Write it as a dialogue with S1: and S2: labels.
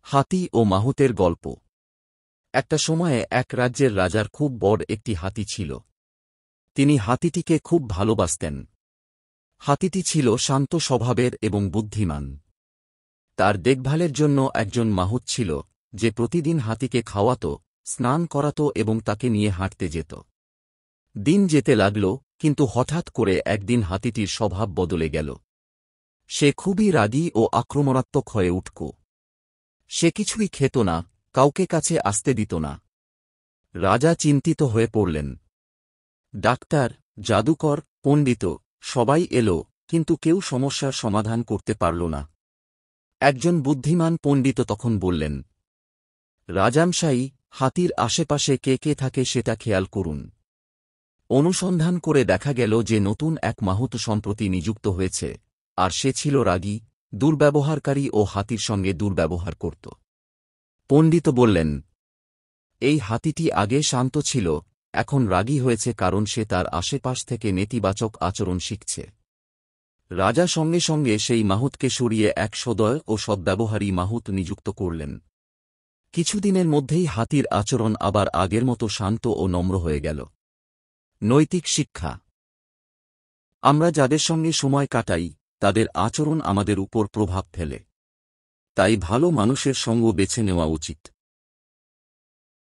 S1: হাতি ও মাহুতের গল্প। একটা সময়ে এক রাজ্যের রাজার খুব বড় একটি হাতি ছিল। তিনি হাতিটিকে খুব ভালোবাসতেন। হাতিটি ছিল শান্ত স্বভাবের এবং বুদ্ধিমান। তার দেখভালের জন্য একজন মাহুত ছিল, যে প্রতিদিন হাতিকে খাওয়াত, স্নান করাত এবং তাকে নিয়ে হাঁটতে যেত। দিন যেতে লাগল, কিন্তু হঠাৎ করে একদিন হাতিটির স্বভাব বদলে গেল। সে খুবই রাগী ও আক্রমণাত্মক হয়ে উঠল। সে কিছুই খেত না, কাউকে কাছে আসতে দিত না। রাজা চিন্তিত হয়ে পড়লেন। ডাক্তার, জাদুকর, পণ্ডিত সবাই এলো, কিন্তু কেউ সমস্যার সমাধান করতে পারল না। একজন বুদ্ধিমান পণ্ডিত তখন বললেন, রাজামশাই, হাতির আশেপাশে কে কে থাকে সেটা খেয়াল করুন। অনুসন্ধান করে দেখা গেল যে নতুন এক মাহুত সম্প্রতি নিযুক্ত হয়েছে, আর সে ছিল রাগী, দুর্ব্যবহারকারী ও হাতির সঙ্গে দুর্ব্যবহার করত। পণ্ডিত বললেন, এই হাতিটি আগে শান্ত ছিল, এখন রাগী হয়েছে কারণ সে তার আশেপাশ থেকে নেতিবাচক আচরণ শিখছে। রাজা সঙ্গে সঙ্গে সেই মাহুতকে সরিয়ে এক সদয় ও সদ্ব্যবহারী মাহুত নিযুক্ত করলেন। কিছুদিনের মধ্যেই হাতির আচরণ আবার আগের মতো শান্ত ও নম্র হয়ে গেল। নৈতিক শিক্ষা। আমরা যাদের সঙ্গে সময় কাটাই, তাদের আচরণ আমাদের উপর প্রভাব ফেলে। তাই ভালো মানুষের সঙ্গ বেছে নেওয়া উচিত।